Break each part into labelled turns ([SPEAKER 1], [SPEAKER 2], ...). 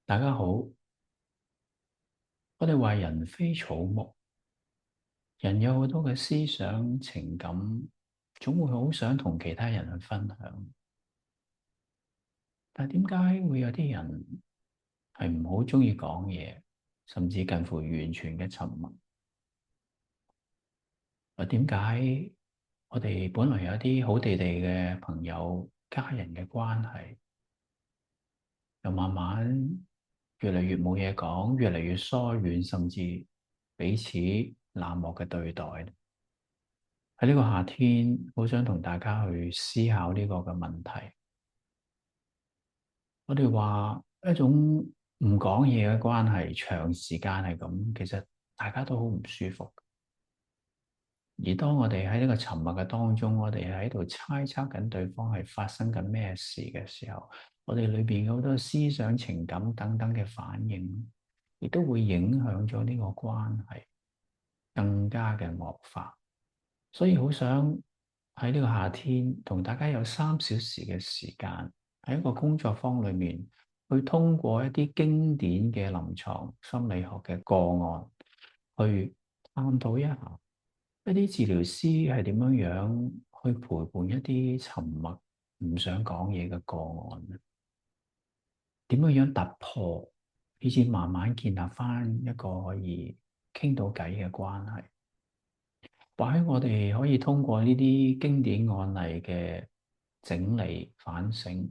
[SPEAKER 1] 大家好，我哋話人非草木，人有好多嘅思想、情感，總會好想同其他人去分享。但係點解會有啲人係唔好鍾意講嘢，甚至近乎完全嘅沉默？點解我哋本來有一啲好地地嘅朋友、家人嘅關係，又慢慢越嚟越冇嘢講，越嚟越疏遠，甚至彼此冷漠嘅對待？喺呢個夏天，好想同大家去思考呢個嘅問題。我哋話一種唔講嘢嘅關係，長時間係咁，其實大家都好唔舒服。而當我哋喺呢個沉默嘅當中，我哋喺度猜測緊對方係發生緊咩事嘅時候，我哋裏邊好多思想、情感等等嘅反應，亦都會影響咗呢個關係，更加嘅惡化。所以好想喺呢個夏天同大家有3小時嘅時間，喺一個工作坊裏面，去通過一啲經典嘅臨床心理學嘅個案，去探討一下一啲治療師係點樣樣去陪伴一啲沉默唔想講嘢嘅個案，點樣樣突破，以至慢慢建立返一個可以傾到偈嘅關係。或許我哋可以通過呢啲經典案例嘅整理反省，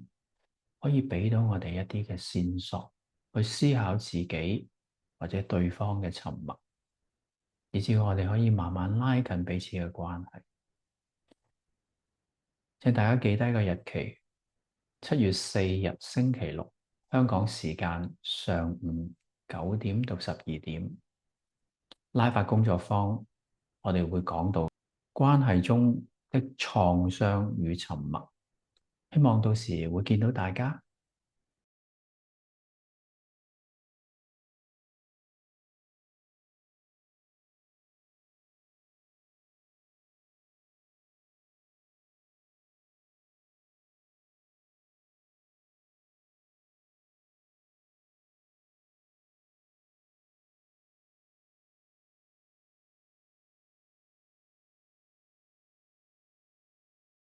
[SPEAKER 1] 可以俾到我哋一啲嘅線索，去思考自己或者對方嘅沉默，以至我哋可以慢慢拉近彼此嘅關係。請大家記低個日期：7月4日星期六，香港時間上午9點到12點，拉法工作坊，我哋會講到關係中的創傷與沉默，希望到時會見到大家。